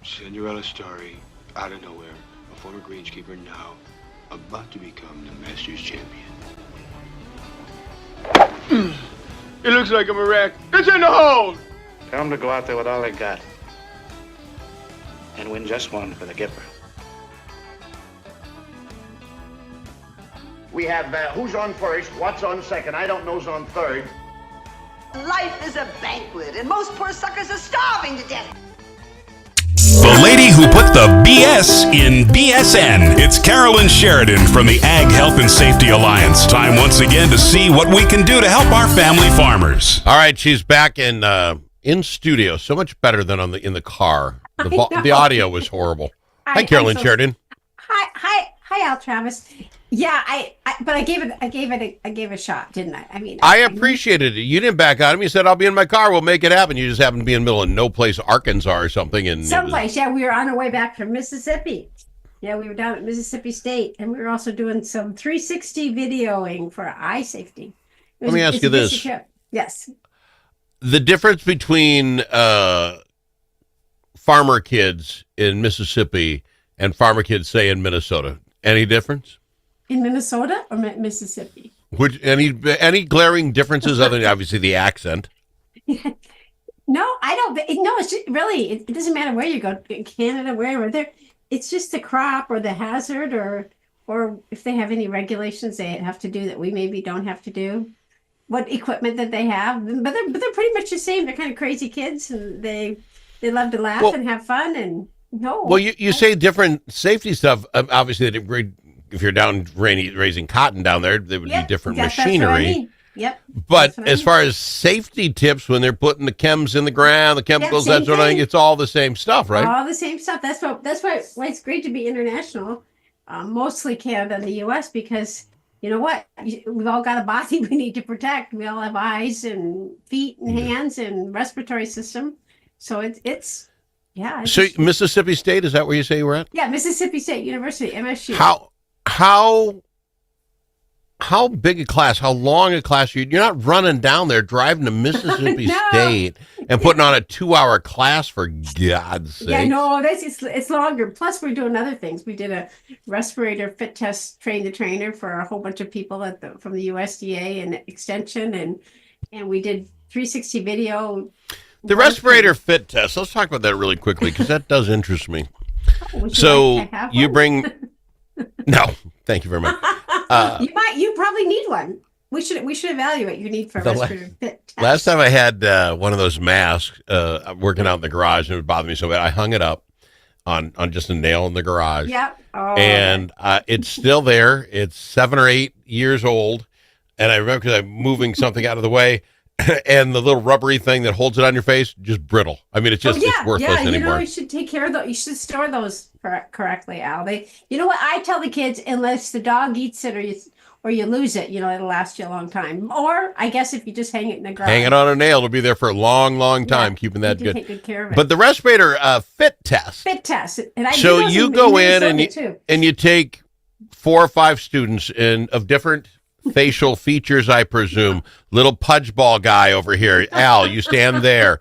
Cinderella story, out of nowhere, a former greenskeeper now about to become the Masters champion. It looks like I'm a wreck. It's in the hole! Tell them to go out there with all they got. And win just one for the Gipper. We have who's on first, what's on second, I don't know's on third. Life is a banquet, and most poor suckers are starving to death. The lady who put the BS in BSN. It's Carolyn Sheridan from the Ag Health and Safety Alliance. Time once again to see what we can do to help our family farmers. All right, she's back in studio. So much better than in the car. The audio was horrible. Hi, Carolyn Sheridan. Hi, Al Travis. Yeah, but I gave it a shot, didn't I? I mean, I appreciated it. You didn't back out of me. You said, I'll be in my car. We'll make it happen. You just happened to be in the middle of no place, Arkansas or something. And someplace, yeah. We were on our way back from Mississippi. Yeah, we were down at Mississippi State, and we were also doing some 360 videoing for eye safety. Let me ask you this. Yes. The difference between farmer kids in Mississippi and farmer kids, say, in Minnesota, any difference? In Minnesota or Mississippi? Any glaring differences other than obviously the accent? No, I don't. No, it's just, really, it doesn't matter where you go, in Canada, wherever. It's just the crop or the hazard or if they have any regulations they have to do that we maybe don't have to do. What equipment that they have, but they're pretty much the same. They're kind of crazy kids, and they love to laugh and have fun. And well, you say different safety stuff. Obviously, if you're down raising cotton down there would be different machinery. That's what I mean. Yep. But as far as safety tips, when they're putting the chems in the ground, the chemicals, that sort of thing, it's all the same stuff, right? All the same stuff. That's why it's great to be international, mostly Canada and the U.S. because you know what? We've all got a body we need to protect. We all have eyes and feet and hands and respiratory system. So it's. So Mississippi State, is that where you say you were at? Yeah, Mississippi State University, MSU. How big a class? How long a class? You're not running down there driving to Mississippi State and putting on a 2-hour class, for God's sake. Yeah, no, it's longer. Plus, we're doing other things. We did a respirator fit test, train the trainer for a whole bunch of people from the USDA and Extension, and we did 360 video. The respirator fit test. Let's talk about that really quickly because that does interest me. So you bring. No, thank you very much. You probably need one. We should evaluate your need for a respirator fit test. Last time I had one of those masks working out in the garage, and it would bother me so bad. I hung it up on just a nail in the garage. Yep. Oh, and it's still there. It's 7 or 8 years old, and I remember because I'm moving something out of the way. And the little rubbery thing that holds it on your face, just brittle. I mean, it's worthless anymore. You should take care of those. You should store those correctly, Al. You know what I tell the kids? Unless the dog eats it or you lose it, it'll last you a long time. Or I guess if you just hang it in the garage, hang it on a nail, it'll be there for a long, long time. Keeping that good. Take good care of it. But the respirator fit test. And so you go in and you take 4 or 5 students of different facial features, I presume. Little pudge ball guy over here. Al, you stand there.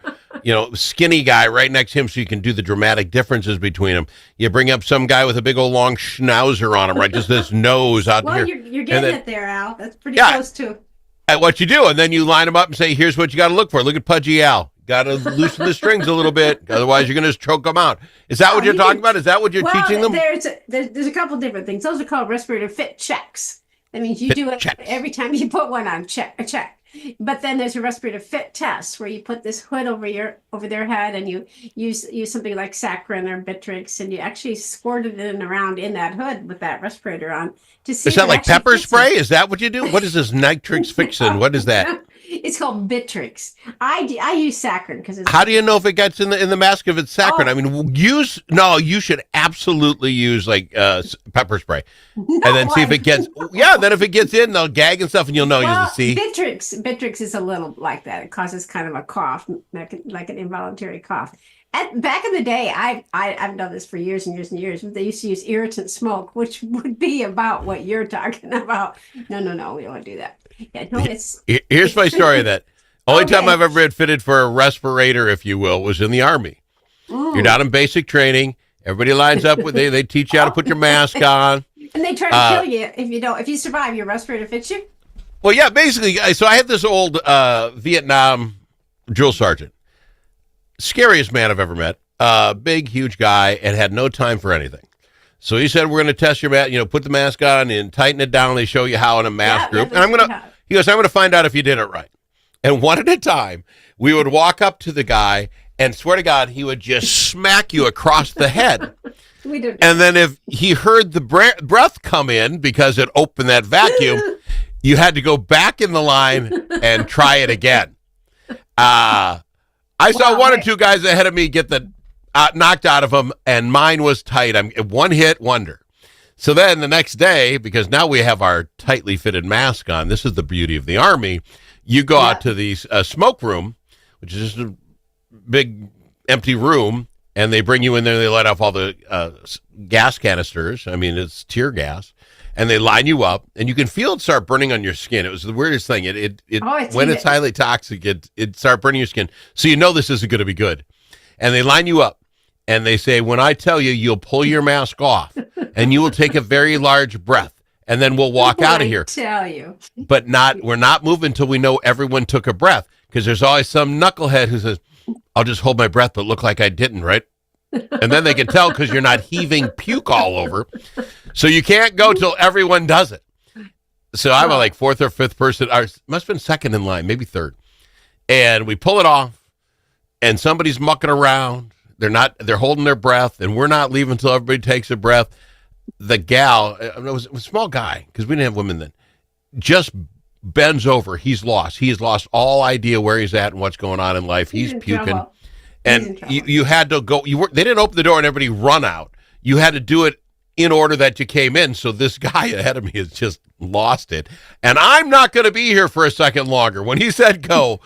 Skinny guy right next to him so you can do the dramatic differences between them. You bring up some guy with a big old long schnauzer on him, right? Just this nose out here. Well, you're getting it there, Al. That's pretty close to. And what you do, and then you line them up and say, here's what you got to look for. Look at Pudgy Al. Got to loosen the strings a little bit. Otherwise, you're going to choke them out. Is that what you're talking about? Is that what you're teaching them? There's a couple different things. Those are called respirator fit checks. That means you do it every time you put one on, a check. But then there's a respirator fit test where you put this hood over their head and you use something like saccharin or Bitrix and you actually squirt it around in that hood with that respirator on to see. Is that like pepper spray? Is that what you do? What is this nitrix fixin'? What is that? It's called Bitrix. I use saccharin because it's. How do you know if it gets in the mask if it's saccharin? I mean, you should absolutely use like pepper spray, and then see if it gets. Yeah, then if it gets in, they'll gag and stuff, and you'll know. Well, see. Bitrix is a little like that. It causes kind of a cough, like an involuntary cough. Back in the day, I've done this for years and years and years. They used to use irritant smoke, which would be about what you're talking about. No, we don't want to do that. Yeah, no, Here's my story of that. Only time I've ever been fitted for a respirator, if you will, was in the Army. You're down in basic training. Everybody lines up. They teach you how to put your mask on. And they try to kill you if you survive. Your respirator fits you. Well, yeah, basically. So I had this old Vietnam drill sergeant, scariest man I've ever met. Big, huge guy, and had no time for anything. So he said, "We're going to test your mask. Put the mask on and tighten it down. They show you how in a mask group." And he goes, "I'm going to find out if you did it right." And one at a time, we would walk up to the guy, and swear to God, he would just smack you across the head. And then if he heard the breath come in because it opened that vacuum, you had to go back in the line and try it again. I saw one or two guys ahead of me get the knocked out of them, and mine was tight. I'm one hit wonder. So then the next day, because now we have our tightly fitted mask on, this is the beauty of the Army. You go out to the smoke room, which is just a big empty room, and they bring you in there. They let off all the gas canisters. I mean, it's tear gas, and they line you up, and you can feel it start burning on your skin. It was the weirdest thing. When it's highly toxic, it start burning your skin, so you know this isn't going to be good. And they line you up, and they say, "When I tell you, you'll pull your mask off, and you will take a very large breath, and then we'll walk out of here." Tell you, but we're not moving until we know everyone took a breath, because there's always some knucklehead who says, "I'll just hold my breath, but look like I didn't," right? And then they can tell because you're not heaving puke all over. So you can't go till everyone does it. So I'm like fourth or fifth person, or must have been second in line, maybe third. And we pull it off, and somebody's mucking around. They're holding their breath, and we're not leaving until everybody takes a breath. The gal, it was a small guy, because we didn't have women then, just bends over. He's lost. He has lost all idea where he's at and what's going on in life. He's puking. Trouble. And you had to go. They didn't open the door and everybody run out. You had to do it in order that you came in. So this guy ahead of me has just lost it. And I'm not going to be here for a second longer. When he said go,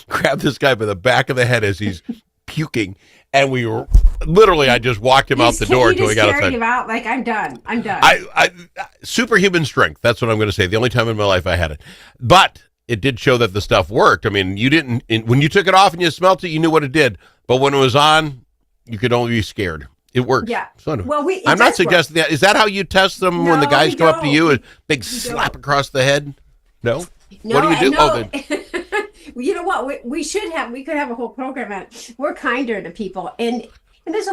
grab this guy by the back of the head as he's puking. And we were literally, I just walked him out the door until he got outside. Him out like, I'm done. I superhuman strength. That's what I'm going to say. The only time in my life I had it. But it did show that the stuff worked. I mean, when you took it off and you smelt it, you knew what it did. But when it was on, you could only be scared. It works. Yeah. So well, I'm not suggesting that. Is that how you test them when the guys come up to you? A big slap across the head? No? What do you do? No. You know what? We could have a whole program on it. We're kinder to people. And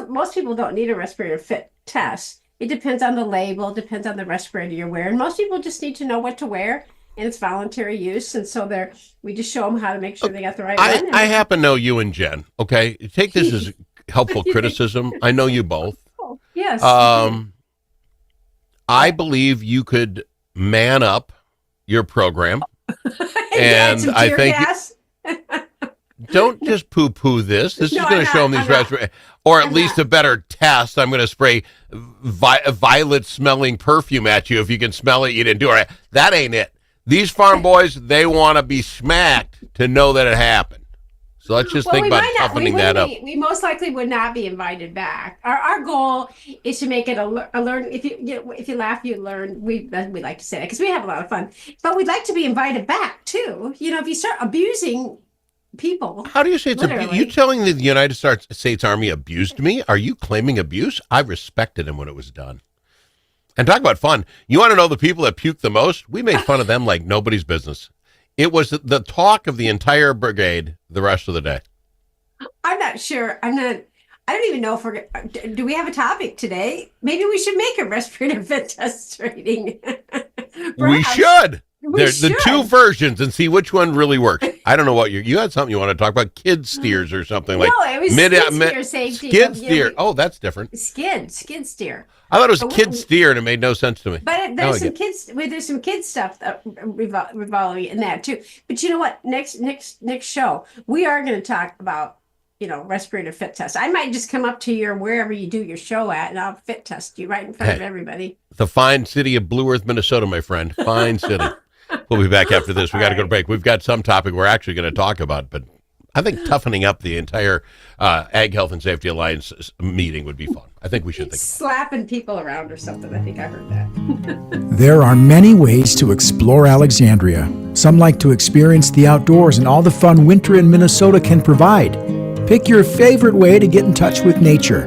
most people don't need a respirator fit test. It depends on the label, depends on the respirator you're wearing. Most people just need to know what to wear. And it's voluntary use, and so we just show them how to make sure they got the right one. I happen to know you and Jen. Okay, take this as helpful criticism. I know you both. Oh, yes. I believe you could man up your program, and I think don't just poo-poo this. This is going to show them these respirators, or at least a better test. I'm going to spray violet-smelling perfume at you. If you can smell it, you didn't do it right. That ain't it. These farm boys, they want to be smacked to know that it happened. So let's just think about toughening that up. We most likely would not be invited back. Our goal is to make it a learn. If you laugh, you learn. We like to say that because we have a lot of fun. But we'd like to be invited back too. If you start abusing people. How do you say it's you telling the United States Army abused me? Are you claiming abuse? I respected him when it was done. And talk about fun. You want to know the people that puked the most? We made fun of them like nobody's business. It was the talk of the entire brigade the rest of the day. I'm not sure. I don't even know if do we have a topic today? Maybe we should make a respirator fit test rating. We should. There's the two versions and see which one really works. I don't know what you had something you want to talk about, kid steers or something like. No, it was skid steer safety. Skid steer. Oh, that's different. Skid steer. I thought it was kid steer, and it made no sense to me. But there's some kids. There's some kids stuff revolving in that too. But you know what? Next show, we are going to talk about respirator fit test. I might just come up to your wherever you do your show at, and I'll fit test you right in front of everybody. The fine city of Blue Earth, Minnesota, my friend. Fine city. We'll be back after this. We got to go to break. We've got some topic we're actually going to talk about, but I think toughening up the entire Ag Health and Safety Alliance meeting would be fun. I think we should think slapping people around or something. I think I heard that. There are many ways to explore Alexandria. Some like to experience the outdoors and all the fun winter in Minnesota can provide. Pick your favorite way to get in touch with nature.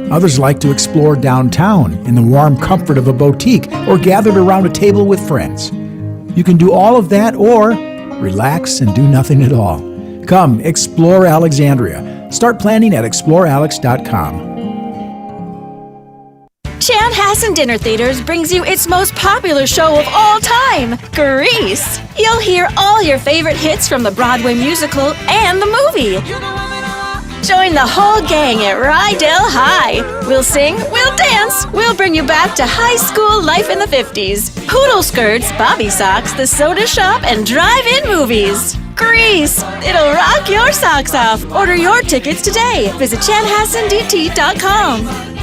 Others like to explore downtown in the warm comfort of a boutique or gathered around a table with friends. You can do all of that or relax and do nothing at all. Come explore Alexandria. Start planning at explorealex.com. Chanhassen Dinner Theaters brings you its most popular show of all time, Grease. You'll hear all your favorite hits from the Broadway musical and the movie. Join the whole gang at Rydell High. We'll sing, we'll dance, we'll bring you back to high school life in the 50s. Poodle skirts, bobby socks, the soda shop, and drive-in movies. Grease! It'll rock your socks off. Order your tickets today. Visit chanhassendt.com.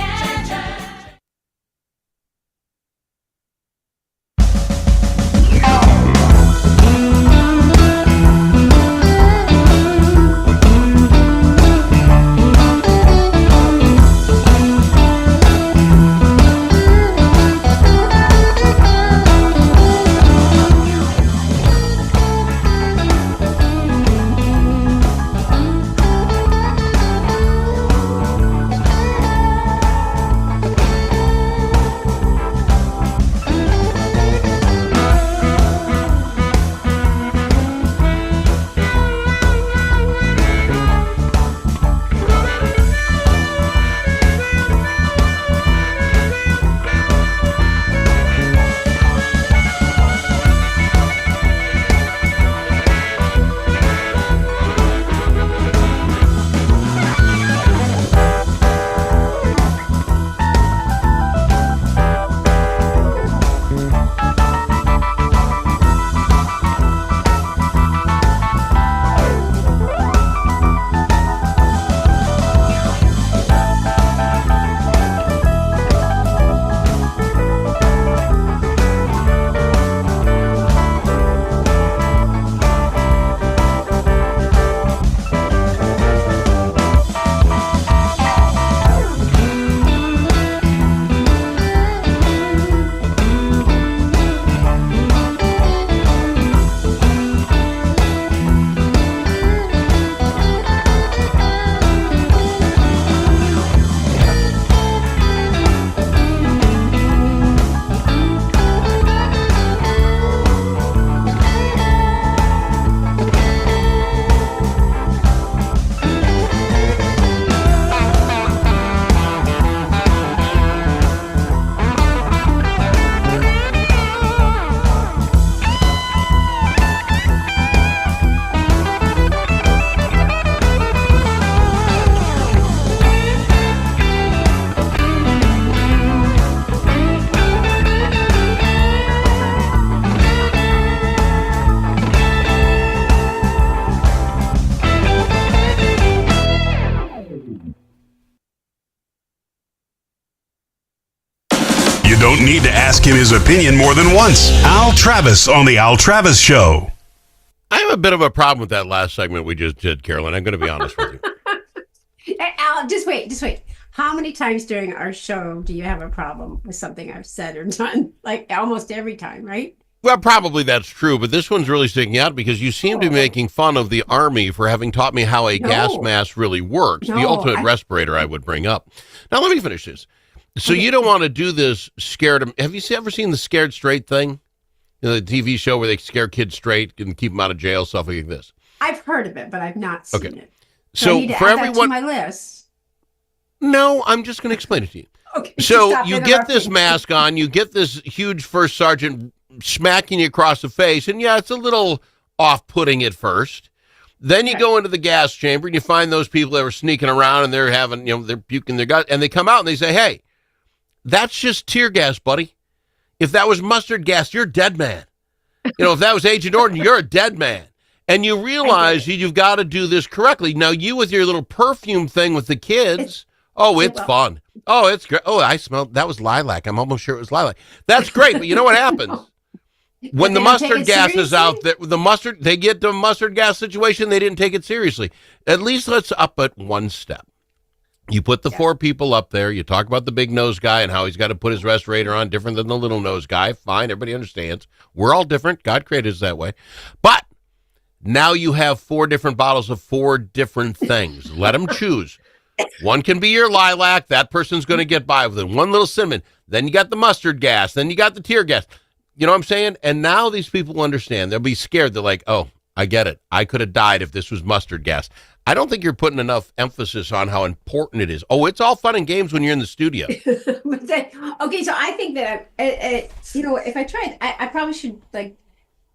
Don't need to ask him his opinion more than once. Al Travis on The Al Travis Show. I have a bit of a problem with that last segment we just did, Carolyn. I'm going to be honest with you. Al, just wait. How many times during our show do you have a problem with something I've said or done? Like almost every time, right? Well, probably that's true, but this one's really sticking out because you seem to be making fun of the Army for having taught me how a gas mask really works. The ultimate respirator I would bring up. Now, let me finish this. So you don't want to do this scared. Have you ever seen the Scared Straight thing? You know, the TV show where they scare kids straight and keep them out of jail, stuff like this. I've heard of it, but I've not seen it. So I need to for add everyone, that to my list. No, I'm just going to explain it to you. Okay. So you get this mask on, you get this huge first sergeant smacking you across the face, and yeah, it's a little off-putting at first. Then you go into the gas chamber and you find those people that were sneaking around and they're having, they're puking their gut, and they come out and they say, "Hey, that's just tear gas, buddy. If that was mustard gas, you're a dead man. If that was Agent Orange, you're a dead man." And you realize you've got to do this correctly. Now, you with your little perfume thing with the kids, it's fun. Oh, it's great. Oh, I smelled, that was lilac. I'm almost sure it was lilac. That's great, but you know what happens? When the mustard gas is out, they get the mustard gas situation, they didn't take it seriously. At least let's up it one step. You put the four people up there. You talk about the big nose guy and how he's got to put his respirator on different than the little nose guy. Fine, everybody understands. We're all different. God created us that way. But Now you have 4 different bottles of 4 different things. Let them choose. One can be your lilac. That person's going to get by with it. One little cinnamon. Then you got the mustard gas. Then you got the tear gas. You know what I'm saying? And now these people understand. They'll be scared. They're like, oh, I get it. I could have died if this was mustard gas. I don't think you're putting enough emphasis on how important it is. Oh, it's all fun and games when you're in the studio. Okay, so I think that, if I tried, I probably should,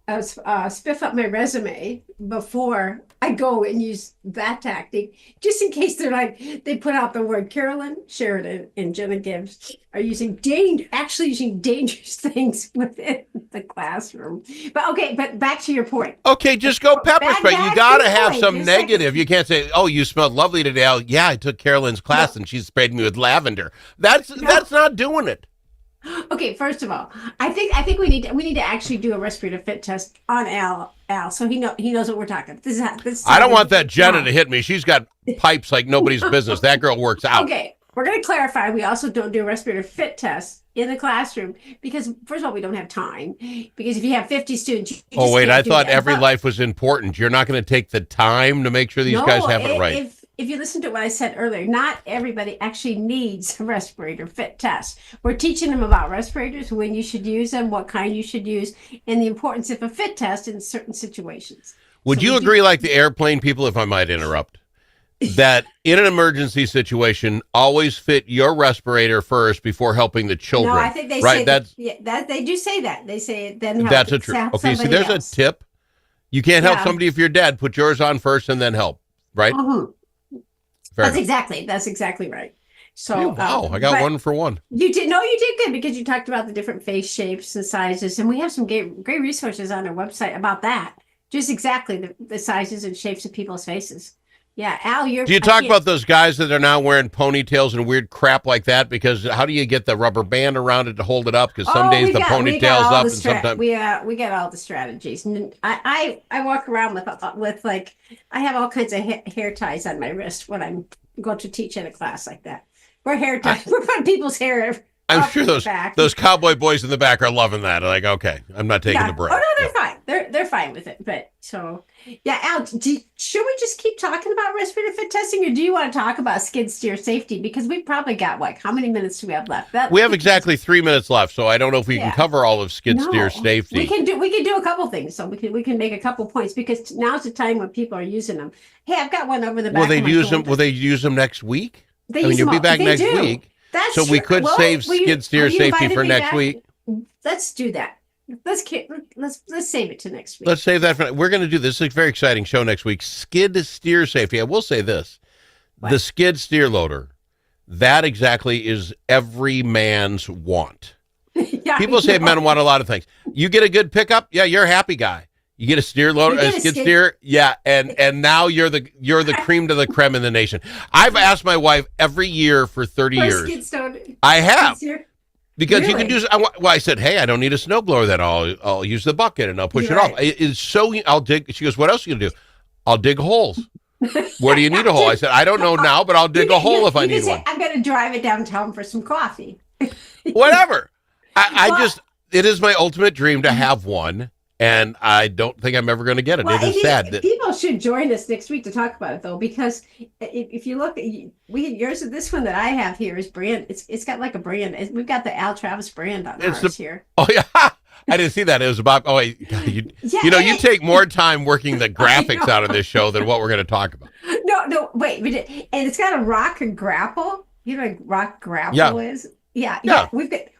spiff up my resume before I go and use that tactic, just in case they put out the word Carolyn, Sheridan, and Jenna Gibbs are using dangerous things within the classroom. But back to your point. Okay, just go pepper spray. You got to have some Just negative. You can't say, oh, you smelled lovely today. Oh, yeah, I took Carolyn's class and she sprayed me with lavender. That's not doing it. Okay, first of all, I think we need to actually do a respirator fit test on Al, so he knows what we're talking. I don't want that Jenna to hit me. She's got pipes like nobody's business. That girl works out. Okay, we're going to clarify. We also don't do a respirator fit test in the classroom because, first of all, we don't have time. Because if you have 50 students, you just I can't do thought that. every life was important. You're not going to take the time to make sure these guys have it right. If you listen to what I said earlier, not everybody actually needs a respirator fit test. We're teaching them about respirators, when you should use them, what kind you should use, and the importance of a fit test in certain situations. Would you agree, like the airplane people, if I might interrupt, that in an emergency situation, always fit your respirator first before helping the children? No, I think they say that they do say that. They say it then help. That's a true. Okay, see, there's a tip. You can't help somebody if you're dead. Put yours on first and then help, right? Mm-hmm. That's exactly right. So wow, I got 1 for 1. You did good because you talked about the different face shapes and sizes, and we have some great resources on our website about that. Just exactly the sizes and shapes of people's faces. Yeah, Al, do you talk about those guys that are now wearing ponytails and weird crap like that? Because how do you get the rubber band around it to hold it up? Because some days the ponytail's up and sometimes we got all the strategies. And I walk around with like I have all kinds of hair ties on my wrist when I'm going to teach in a class like that. We're hair ties. We're putting people's hair. I'm sure those cowboy boys in the back are loving that. Like, okay, I'm not taking the break. Oh no, they're fine. They're fine with it. But so yeah, Al, should we just keep talking about respirator fit testing, or do you want to talk about skid steer safety? Because we probably got how many minutes do we have left? We have exactly 3 minutes left, so I don't know if we can cover all of skid steer safety. We can do a couple things, so we can make a couple points because now's the time when people are using them. Hey, I've got one over the back. Will they use them next week? You'll be back next week. So we could save skid steer safety for next week. Let's do that. Let's save it to next week. Let's save that for. We're going to do this. It's a very exciting show next week. Skid steer safety. I will say this: the skid steer loader. That exactly is every man's want. People say men want a lot of things. You get a good pickup, yeah, you're a happy guy. You get a steer loader, a skid steer, yeah, and now you're the cream to the creme in the nation. I've asked my wife every year for 30 years. I have. Because you can do. I said, hey, I don't need a snowblower. Then I'll use the bucket and I'll push it off. It's so. I'll dig. She goes, what else are you gonna do? I'll dig holes. Where do you need a hole? I said, I don't know now, but I'll dig a hole if I need one. I'm gonna drive it downtown for some coffee. Whatever. It is my ultimate dream to have one. And I don't think I'm ever going to get it. It is sad. People should join us next week to talk about it, though, because if you look, this one that I have here is brand. It's got like a brand. We've got the Al Travis brand on ours here. Oh yeah, I didn't see that. It was about. Oh wait, you take more time working the graphics out of this show than what we're going to talk about. No, wait, and it's got a rock and grapple. You know what rock grapple is? Yeah.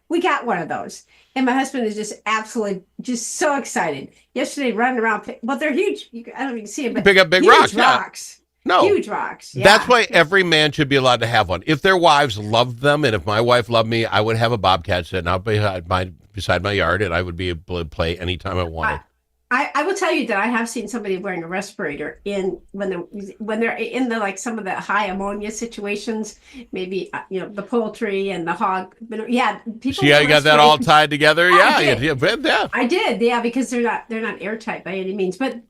We got one of those. And my husband is just so excited. Yesterday, running around, they're huge. I don't even see them, but pick up big rocks. No, huge rocks. Yeah. That's why every man should be allowed to have one. If their wives loved them, and if my wife loved me, I would have a bobcat sitting out beside my yard, and I would be able to play anytime I wanted. I will tell you that I have seen somebody wearing a respirator when they're in the some of the high ammonia situations, maybe the poultry and the hog. Yeah, people. See how you got that all tied together? Yeah. I did. Yeah, because they're not airtight by any means. But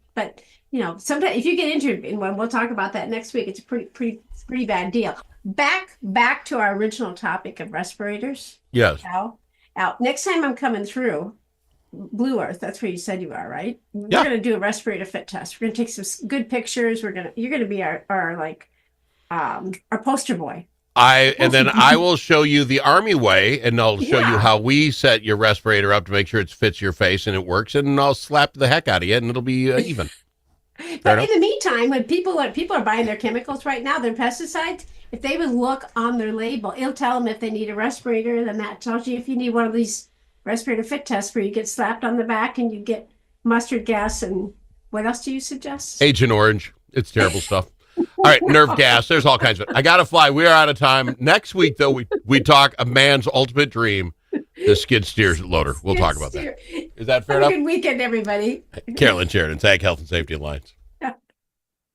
sometimes if you get injured in one, we'll talk about that next week. It's a pretty bad deal. Back to our original topic of respirators. Yes. Al, next time I'm coming through, Blue Earth. That's where you said you are, right? We're Yeah. going to do a respirator fit test. We're going to take some good pictures. You're going to be our poster boy. And then I will show you the Army way, and I'll show you Yeah. how we set your respirator up to make sure it fits your face and it works, and I'll slap the heck out of you, and it'll be even. But in the meantime, when people are buying their chemicals right now, their pesticides, if they would look on their label, it'll tell them if they need a respirator. Then that tells you if you need one of these respirator fit tests where you get slapped on the back and you get mustard gas. And what else do you suggest? Agent Orange. It's terrible stuff. All right, nerve gas. There's all kinds of it. I got to fly. We are out of time. Next week, though, we talk a man's ultimate dream, the skid steer loader. We'll talk about that. Is that fair Have enough? a good weekend, everybody. Carolyn Sheridan, Ag Health and Safety Alliance.